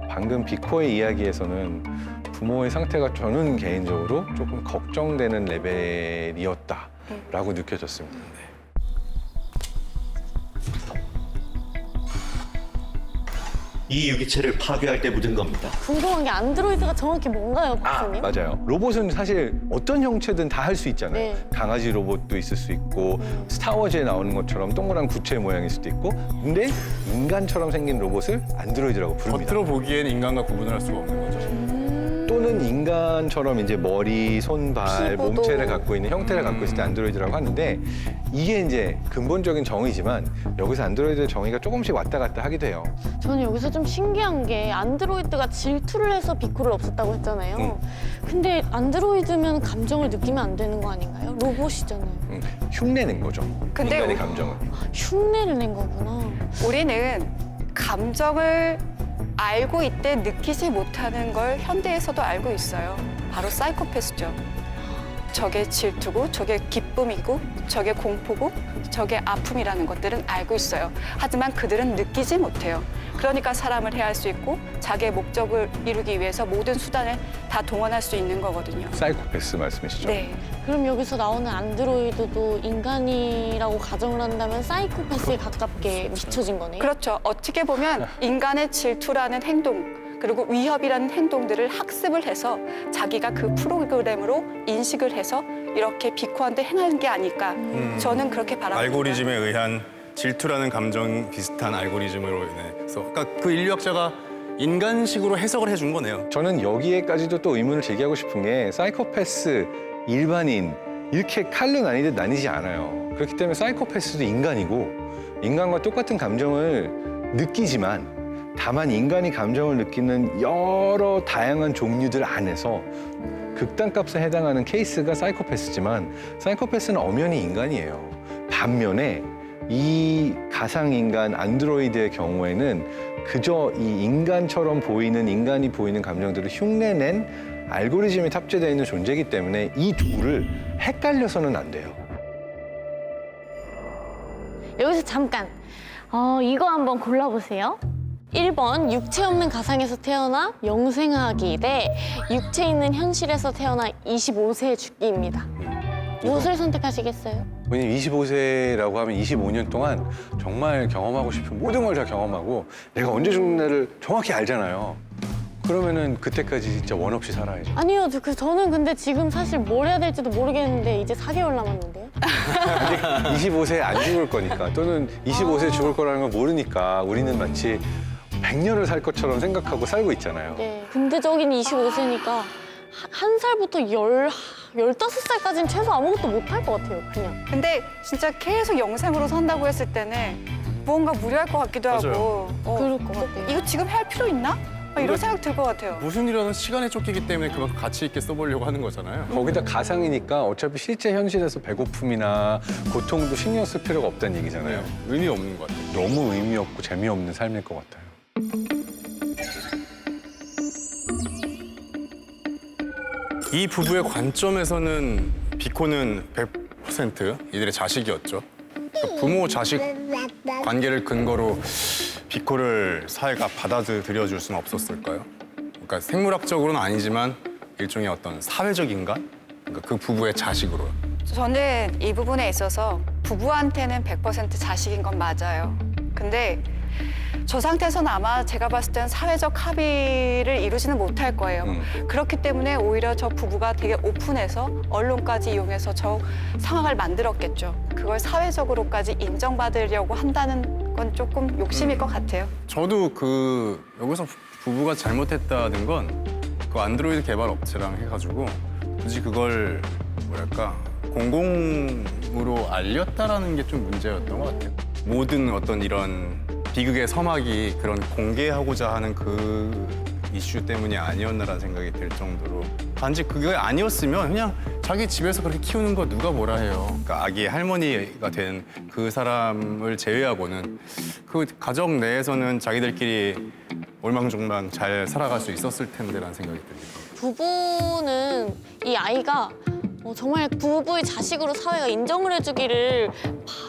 방금 비코의 이야기에서는 부모의 상태가 저는 개인적으로 조금 걱정되는 레벨이었다라고 느껴졌습니다. 이 유기체를 파괴할 때 묻은 겁니다. 궁금한 게 안드로이드가 정확히 뭔가요, 박사님? 맞아요. 로봇은 사실 어떤 형체든 다 할 수 있잖아요. 네. 강아지 로봇도 있을 수 있고 스타워즈에 나오는 것처럼 동그란 구체 모양일 수도 있고 근데 인간처럼 생긴 로봇을 안드로이드라고 부릅니다. 겉으로 보기엔 인간과 구분을 할 수가 없는 거죠. 또는 인간처럼 이제 머리, 손발, 피부도. 몸체를 갖고 있는 형태를 갖고 있을 때 안드로이드라고 하는데 이게 이제 근본적인 정의지만 여기서 안드로이드의 정의가 조금씩 왔다 갔다 하기도 해요. 저는 여기서 좀 신기한 게 안드로이드가 질투를 해서 비코를 없앴다고 했잖아요. 근데 안드로이드면 감정을 느끼면 안 되는 거 아닌가요? 로봇이잖아요. 흉내낸 거죠. 근데 인간의 감정을. 흉내를 낸 거구나. 우리는 감정을 알고 있되 느끼지 못하는 걸 현대에서도 알고 있어요. 바로 사이코패스죠. 저게 질투고 저게 기쁨이고 저게 공포고 저게 아픔이라는 것들은 알고 있어요. 하지만 그들은 느끼지 못해요. 그러니까 사람을 해할 수 있고 자기의 목적을 이루기 위해서 모든 수단을 다 동원할 수 있는 거거든요. 사이코패스 말씀이시죠? 네. 그럼 여기서 나오는 안드로이드도 인간이라고 가정을 한다면 사이코패스에 가깝게 비춰진 거네요. 그렇죠. 어떻게 보면 인간의 질투라는 행동 그리고 위협이라는 행동들을 학습을 해서 자기가 그 프로그램으로 인식을 해서 이렇게 비코한테 행하는 게 아닐까. 저는 그렇게 바랍니다. 알고리즘에 의한 질투라는 감정 비슷한 알고리즘으로 인해서 그러니까 그 인류학자가 인간식으로 해석을 해준 거네요. 저는 여기에까지도 또 의문을 제기하고 싶은 게 사이코패스, 일반인 이렇게 칼로 나뉘지 않아요. 그렇기 때문에 사이코패스도 인간이고 인간과 똑같은 감정을 느끼지만 다만 인간이 감정을 느끼는 여러 다양한 종류들 안에서 극단값에 해당하는 케이스가 사이코패스지만 사이코패스는 엄연히 인간이에요. 반면에 이 가상인간 안드로이드의 경우에는 그저 이 인간처럼 보이는 인간이 보이는 감정들을 흉내낸 알고리즘이 탑재되어 있는 존재이기 때문에 이 둘을 헷갈려서는 안 돼요. 여기서 잠깐 이거 한번 골라보세요. 1번 육체 없는 가상에서 태어나 영생하기 대 육체 있는 현실에서 태어나 25세 죽기입니다. 무엇을 선택하시겠어요? 왜냐면 25세라고 하면 25년 동안 정말 경험하고 싶은 모든 걸 다 경험하고 내가 언제 죽는지를 정확히 알잖아요. 그러면은 그때까지 진짜 원 없이 살아야죠. 아니요, 저는 근데 지금 사실 뭘 해야 될지도 모르겠는데 이제 4개월 남았는데요. 25세에 안 죽을 거니까 또는 25세에 죽을 거라는 걸 모르니까 우리는 마치 100년을 살 것처럼 생각하고 살고 있잖아요. 네, 근데 저긴 25세니까 한 살부터 15살까지는 최소 아무것도 못 할 것 같아요, 그냥. 근데 진짜 계속 영상으로 산다고 했을 때는 무언가 무리할 것 같기도 하고 그럴 것 같아요. 이거 지금 할 필요 있나? 막 이런 생각 들 것 같아요. 무슨 일이라도 시간에 쫓기기 때문에 그만큼 가치 있게 써보려고 하는 거잖아요. 거기다 가상이니까 어차피 실제 현실에서 배고픔이나 고통도 신경 쓸 필요가 없다는 얘기잖아요. 의미 없는 것 같아요. 너무 의미 없고 재미없는 삶일 것 같아요. 이 부부의 관점에서는 비코는 100% 이들의 자식이었죠. 그러니까 부모 자식 관계를 근거로 비코를 사회가 받아들여줄 수는 없었을까요? 그러니까 생물학적으로는 아니지만 일종의 어떤 사회적 인간? 그러니까 그 부부의 자식으로요. 저는 이 부분에 있어서 부부한테는 100% 자식인 건 맞아요. 근데 저 상태에서는 아마 제가 봤을 때는 사회적 합의를 이루지는 못할 거예요. 그렇기 때문에 오히려 저 부부가 되게 오픈해서 언론까지 이용해서 저 상황을 만들었겠죠. 그걸 사회적으로까지 인정받으려고 한다는 건 조금 욕심일 것 같아요. 저도 여기서 부부가 잘못했다는 건 그 안드로이드 개발 업체랑 해가지고 굳이 그걸 뭐랄까 공공으로 알렸다라는 게 좀 문제였던 것 같아요. 모든 어떤 이런 비극의 서막이 그런 공개하고자 하는 그 이슈 때문이 아니었나라는 생각이 들 정도로 단지 그게 아니었으면 그냥 자기 집에서 그렇게 키우는 거 누가 뭐라 해요. 그러니까 아기의 할머니가 된 그 사람을 제외하고는 그 가정 내에서는 자기들끼리 올망졸망 잘 살아갈 수 있었을 텐데라는 생각이 듭니다. 부부는 이 아이가 정말 부부의 자식으로 사회가 인정을 해주기를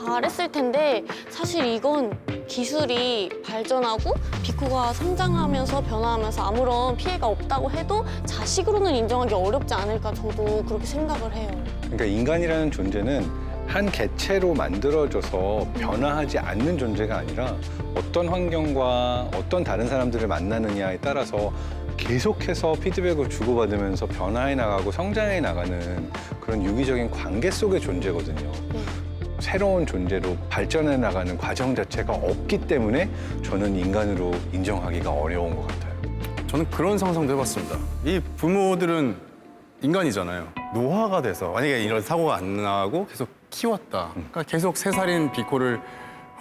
바랬을 텐데 사실 이건 기술이 발전하고 비코가 성장하면서 변화하면서 아무런 피해가 없다고 해도 자식으로는 인정하기 어렵지 않을까 저도 그렇게 생각을 해요. 그러니까 인간이라는 존재는 한 개체로 만들어져서 변화하지 않는 존재가 아니라 어떤 환경과 어떤 다른 사람들을 만나느냐에 따라서 계속해서 피드백을 주고받으면서 변화해 나가고 성장해 나가는 그런 유기적인 관계 속의 존재거든요. 새로운 존재로 발전해 나가는 과정 자체가 없기 때문에 저는 인간으로 인정하기가 어려운 것 같아요. 저는 그런 상상도 해봤습니다. 이 부모들은 인간이잖아요. 노화가 돼서 만약에 이런 사고가 안 나고 계속 키웠다. 그러니까 계속 3살인 비코를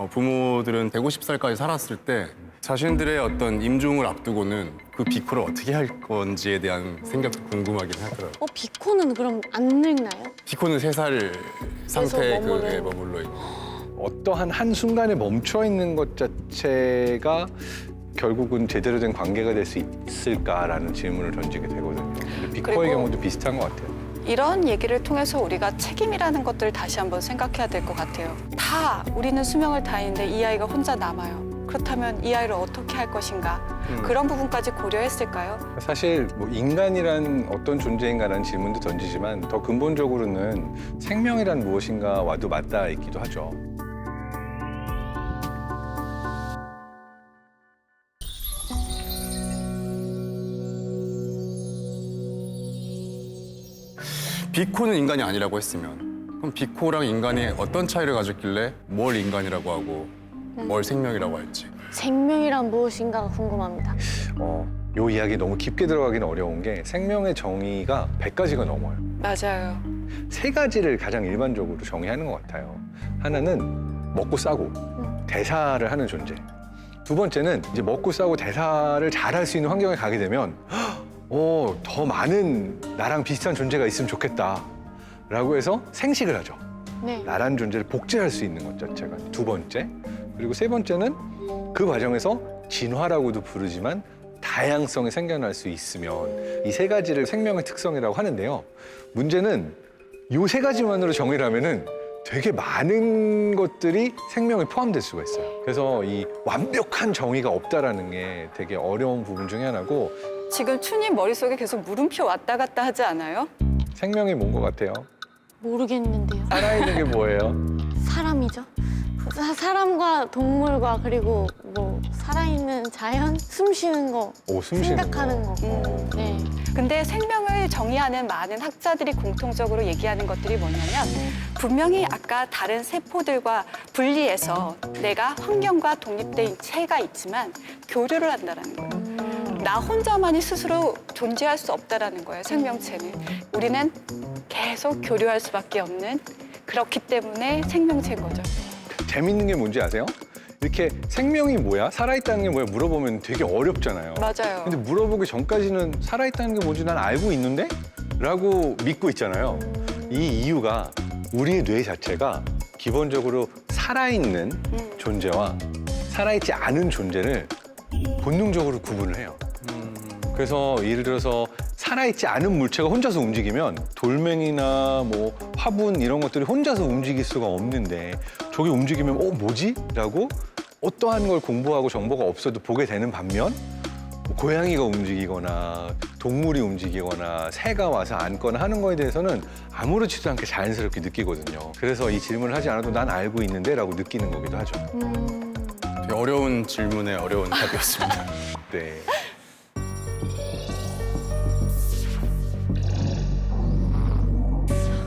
부모들은 150살까지 살았을 때 자신들의 어떤 임종을 앞두고는 그 비코를 어떻게 할 건지에 대한 생각도 궁금하긴 하더라고요. 비코는 그럼 안 늙나요? 비코는 3살 상태에 머무르는. 머물러 있고. 어떠한 한순간에 멈춰 있는 것 자체가 결국은 제대로 된 관계가 될 수 있을까라는 질문을 던지게 되거든요. 근데 비코의 그리고 경우도 비슷한 것 같아요. 이런 얘기를 통해서 우리가 책임이라는 것들을 다시 한번 생각해야 될 것 같아요. 우리는 수명을 다했는데 이 아이가 혼자 남아요. 그렇다면 이 아이를 어떻게 할 것인가? 그런 부분까지 고려했을까요? 사실 뭐 인간이란 어떤 존재인가라는 질문도 던지지만 더 근본적으로는 생명이란 무엇인가와도 맞닿아 있기도 하죠. 비코는 인간이 아니라고 했으면 그럼 비코랑 인간이 어떤 차이를 가졌길래 뭘 인간이라고 하고 뭘 생명이라고 할지. 생명이란 무엇인가가 궁금합니다. 요 이야기 너무 깊게 들어가기는 어려운 게 생명의 정의가 100가지가 넘어요. 맞아요. 3가지를 가장 일반적으로 정의하는 것 같아요. 하나는 먹고 싸고 대사를 하는 존재. 두 번째는 이제 먹고 싸고 대사를 잘할 수 있는 환경에 가게 되면 더 많은 나랑 비슷한 존재가 있으면 좋겠다 라고 해서 생식을 하죠. 네. 나란 존재를 복제할 수 있는 것 자체가 두 번째. 그리고 세 번째는 그 과정에서 진화라고도 부르지만 다양성이 생겨날 수 있으면 이 3가지를 생명의 특성이라고 하는데요. 문제는 이 3가지만으로 정의를 하면은 되게 많은 것들이 생명에 포함될 수가 있어요. 그래서 이 완벽한 정의가 없다라는 게 되게 어려운 부분 중에 하나고 지금 추님 머릿속에 계속 물음표 왔다 갔다 하지 않아요? 생명이 뭔 것 같아요? 모르겠는데요. 살아있는 게 뭐예요? 사람이죠. 사람과 동물과 그리고 뭐 살아있는 자연, 숨 쉬는 거, 숨 쉬는 생각하는 거. 네. 근데 생명을 정의하는 많은 학자들이 공통적으로 얘기하는 것들이 뭐냐면 분명히 아까 다른 세포들과 분리해서 내가 환경과 독립된 체가 있지만 교류를 한다는 거예요. 나 혼자만이 스스로 존재할 수 없다라는 거예요, 생명체는. 우리는 계속 교류할 수밖에 없는, 그렇기 때문에 생명체인 거죠. 재밌는 게 뭔지 아세요? 이렇게 생명이 뭐야? 살아있다는 게 뭐야? 물어보면 되게 어렵잖아요. 맞아요. 근데 물어보기 전까지는 살아있다는 게 뭔지 난 알고 있는데? 라고 믿고 있잖아요. 이 이유가 우리의 뇌 자체가 기본적으로 살아있는 존재와 살아있지 않은 존재를 본능적으로 구분을 해요. 그래서 예를 들어서 살아있지 않은 물체가 혼자서 움직이면 돌멩이나 뭐 화분 이런 것들이 혼자서 움직일 수가 없는데 저게 움직이면 뭐지? 라고 어떠한 걸 공부하고 정보가 없어도 보게 되는 반면 뭐 고양이가 움직이거나 동물이 움직이거나 새가 와서 앉거나 하는 거에 대해서는 아무렇지도 않게 자연스럽게 느끼거든요. 그래서 이 질문을 하지 않아도 난 알고 있는데 라고 느끼는 거기도 하죠. 되게 어려운 질문에 어려운 답이었습니다. 네.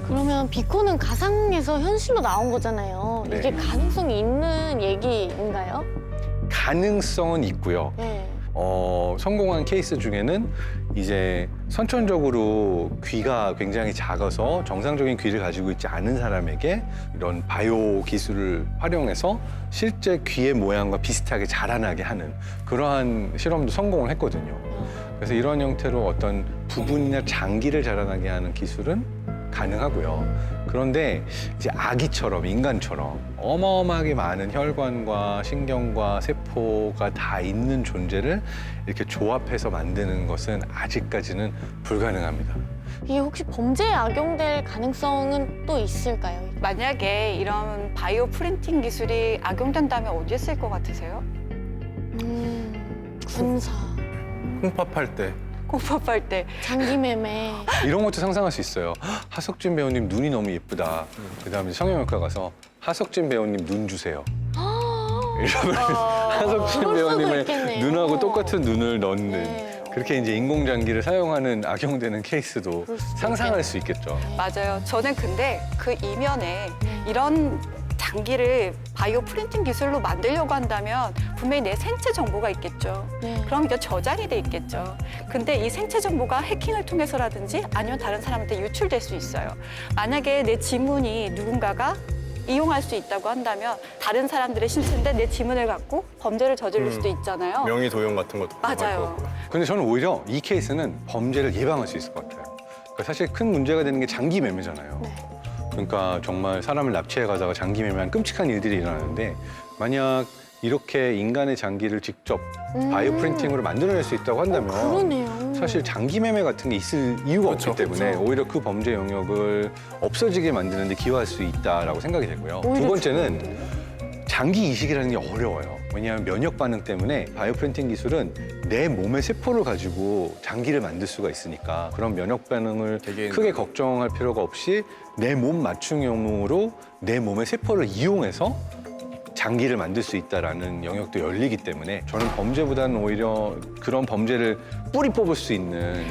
그러면 비코는 가상에서 현실로 나온 거잖아요. 네. 이게 가능성이 있는 얘기인가요? 가능성은 있고요. 네. 성공한 케이스 중에는 이제 선천적으로 귀가 굉장히 작아서 정상적인 귀를 가지고 있지 않은 사람에게 이런 바이오 기술을 활용해서 실제 귀의 모양과 비슷하게 자라나게 하는 그러한 실험도 성공을 했거든요. 그래서 이런 형태로 어떤 부분이나 장기를 자라나게 하는 기술은 가능하고요. 그런데 이제 아기처럼 인간처럼 어마어마하게 많은 혈관과 신경과 세포가 다 있는 존재를 이렇게 조합해서 만드는 것은 아직까지는 불가능합니다. 이게 혹시 범죄에 악용될 가능성은 또 있을까요? 만약에 이런 바이오 프린팅 기술이 악용된다면 어디에 쓸 것 같으세요? 군사, 콩밥할 때 공법할 때. 장기매매. 이런 것도 상상할 수 있어요. 하석진 배우님 눈이 너무 예쁘다. 그다음에 성형외과 가서 하석진 배우님 눈 주세요. 이러면 하석진 그럴 수도 배우님의 있겠네요. 눈하고 똑같은 눈을 넣는 네. 그렇게 이제 인공장기를 사용하는 악용되는 케이스도 그럴 수도 상상할 수 있겠죠. 맞아요. 저는 근데 그 이면에 이런 장기를 바이오 프린팅 기술로 만들려고 한다면 분명히 내 생체 정보가 있겠죠. 네. 그럼 이제 저장이 돼 있겠죠. 근데 이 생체 정보가 해킹을 통해서라든지 아니면 다른 사람한테 유출될 수 있어요. 만약에 내 지문이 누군가가 이용할 수 있다고 한다면 다른 사람들의 신체인데 내 지문을 갖고 범죄를 저지를 수도 있잖아요. 명의 도용 같은 것도 맞아요. 할 거고요. 근데 저는 오히려 이 케이스는 범죄를 예방할 수 있을 것 같아요. 그러니까 사실 큰 문제가 되는 게 장기 매매잖아요. 그러니까 정말 사람을 납치해 가다가 장기 매매한 끔찍한 일들이 일어나는데 만약 이렇게 인간의 장기를 직접 바이오 프린팅으로 만들어낼 수 있다고 한다면 그러네요. 사실 장기 매매 같은 게 있을 이유가 그렇죠, 없기 때문에 그렇죠. 오히려 그 범죄 영역을 없어지게 만드는 데 기여할 수 있다라고 생각이 되고요. 두 오히려 번째는 장기 이식이라는 게 어려워요. 왜냐하면 면역 반응 때문에 바이오 프린팅 기술은 내 몸의 세포를 가지고 장기를 만들 수가 있으니까 그런 면역 반응을 되게 크게 걱정할 필요가 없이 내 몸 맞춤형으로 내 몸의 세포를 이용해서 장기를 만들 수 있다라는 영역도 열리기 때문에 저는 범죄보다는 오히려 그런 범죄를 뿌리 뽑을 수 있는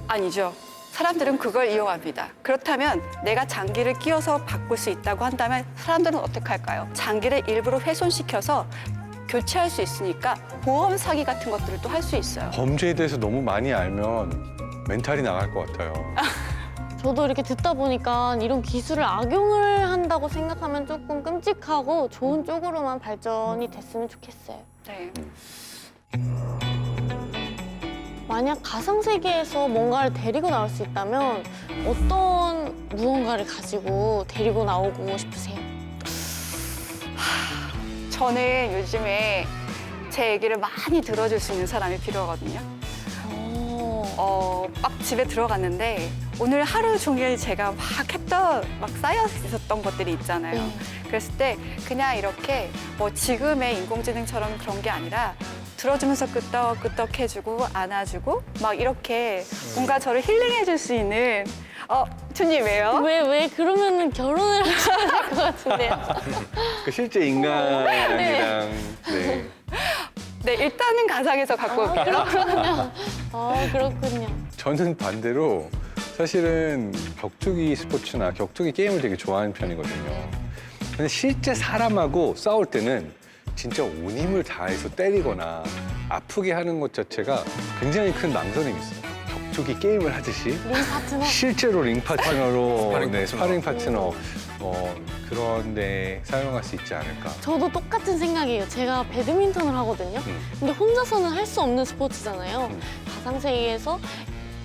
아니죠. 사람들은 그걸 이용합니다. 그렇다면 내가 장기를 끼워서 바꿀 수 있다고 한다면 사람들은 어떻게 할까요? 장기를 일부러 훼손시켜서 교체할 수 있으니까 보험 사기 같은 것들을 또 할 수 있어요. 범죄에 대해서 너무 많이 알면 멘탈이 나갈 것 같아요. 저도 이렇게 듣다 보니까 이런 기술을 악용을 한다고 생각하면 조금 끔찍하고 좋은 쪽으로만 발전이 됐으면 좋겠어요. 네. 만약 가상세계에서 뭔가를 데리고 나올 수 있다면 어떤 무언가를 가지고 데리고 나오고 싶으세요? 저는 요즘에 제 얘기를 많이 들어줄 수 있는 사람이 필요하거든요. 막 집에 들어갔는데 오늘 하루 종일 제가 막 쌓여 있었던 것들이 있잖아요. 그랬을 때 그냥 이렇게 뭐 지금의 인공지능처럼 그런 게 아니라 들어주면서 끄떡끄떡 해주고 안아주고 막 이렇게 뭔가 저를 힐링해줄 수 있는 춘님 왜요? 왜 그러면은 결혼을 하셔야 될 것 같은데요? 그 실제 인간이랑 네. 네, 일단은 가상에서 갖고 올게요. 그렇군요. 그렇군요. 저는 반대로 사실은 격투기 스포츠나 격투기 게임을 되게 좋아하는 편이거든요. 근데 실제 사람하고 싸울 때는 진짜 온 힘을 다해서 때리거나 아프게 하는 것 자체가 굉장히 큰 망설임이 있어요. 격투기 게임을 하듯이 링 파트너? 실제로 링 파트너로 스파링 네, 파트너. 스파링 파트너 그런데 사용할 수 있지 않을까. 저도 똑같은 생각이에요. 제가 배드민턴을 하거든요. 근데 혼자서는 할 수 없는 스포츠잖아요. 가상세계에서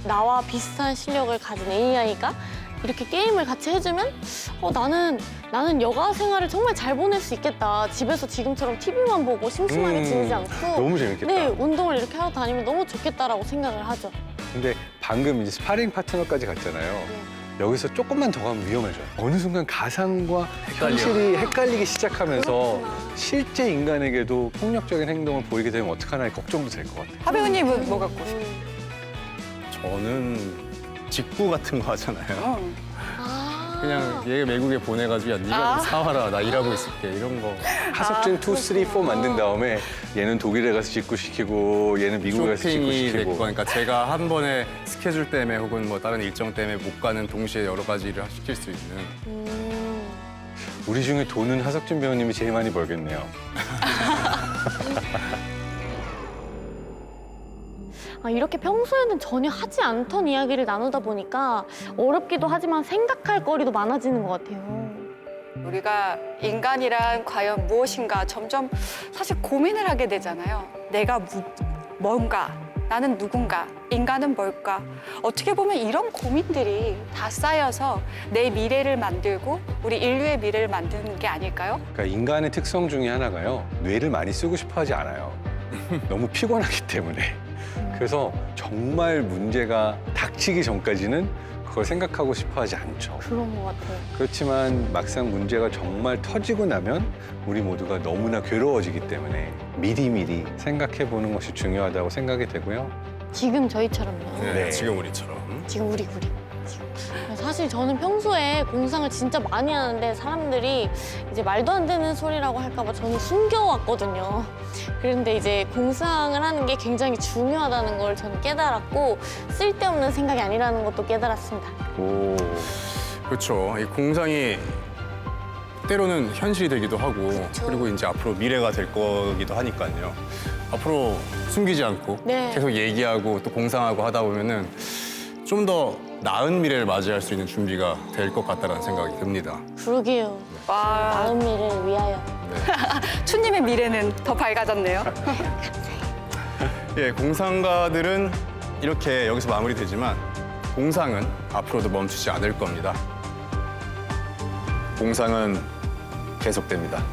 나와 비슷한 실력을 가진 AI가 이렇게 게임을 같이 해주면 나는 여가 생활을 정말 잘 보낼 수 있겠다. 집에서 지금처럼 TV만 보고 심심하게 지내지 않고 너무 재밌겠다. 네, 운동을 이렇게 하러 다니면 너무 좋겠다라고 생각을 하죠. 근데 방금 이제 스파링 파트너까지 갔잖아요. 여기서 조금만 더 가면 위험해져요. 어느 순간 가상과 현실이 헷갈리기 시작하면서 그렇구나. 실제 인간에게도 폭력적인 행동을 보이게 되면 어떡하나 걱정도 될 것 같아요. 하배우님은 뭐 갖고 싶어요? 저는 직구 같은 거 하잖아요. 그냥 얘 외국에 보내가지고 야 네가 좀 사와라 나 일하고 있을게 이런 거. 하석진 2, 3, 4 만든 다음에 얘는 독일에 가서 직구시키고 얘는 미국에 가서 쇼핑이 직구시키고. 됐고 그러니까 제가 한 번에 스케줄 때문에 혹은 뭐 다른 일정 때문에 못 가는 동시에 여러 가지 일을 시킬 수 있는. 우리 중에 돈은 하석진 배우님이 제일 많이 벌겠네요. 이렇게 평소에는 전혀 하지 않던 이야기를 나누다 보니까 어렵기도 하지만 생각할 거리도 많아지는 것 같아요. 우리가 인간이란 과연 무엇인가 점점 사실 고민을 하게 되잖아요. 내가 뭔가, 나는 누군가, 인간은 뭘까? 어떻게 보면 이런 고민들이 다 쌓여서 내 미래를 만들고 우리 인류의 미래를 만드는 게 아닐까요? 그러니까 인간의 특성 중에 하나가요. 뇌를 많이 쓰고 싶어 하지 않아요. 너무 피곤하기 때문에. 그래서 정말 문제가 닥치기 전까지는 그걸 생각하고 싶어 하지 않죠. 그런 것 같아요. 그렇지만 막상 문제가 정말 터지고 나면 우리 모두가 너무나 괴로워지기 때문에 미리미리 생각해 보는 것이 중요하다고 생각이 되고요. 지금 저희처럼요. 네, 지금 우리처럼. 지금 우리. 사실 저는 평소에 공상을 진짜 많이 하는데 사람들이 이제 말도 안 되는 소리라고 할까 봐 저는 숨겨왔거든요. 그런데 이제 공상을 하는 게 굉장히 중요하다는 걸 저는 깨달았고 쓸데없는 생각이 아니라는 것도 깨달았습니다. 오. 그렇죠. 이 공상이 때로는 현실이 되기도 하고 그리고 이제 앞으로 미래가 될 거기도 하니까요. 앞으로 숨기지 않고 네. 계속 얘기하고 또 공상하고 하다 보면은 좀 더 나은 미래를 맞이할 수 있는 준비가 될 것 같다는 생각이 듭니다. 그러게요. 와, 마음 미래를 위하여. 춘님의 미래는 더 밝아졌네요. 예, 공상가들은 이렇게 여기서 마무리되지만 공상은 앞으로도 멈추지 않을 겁니다. 공상은 계속됩니다.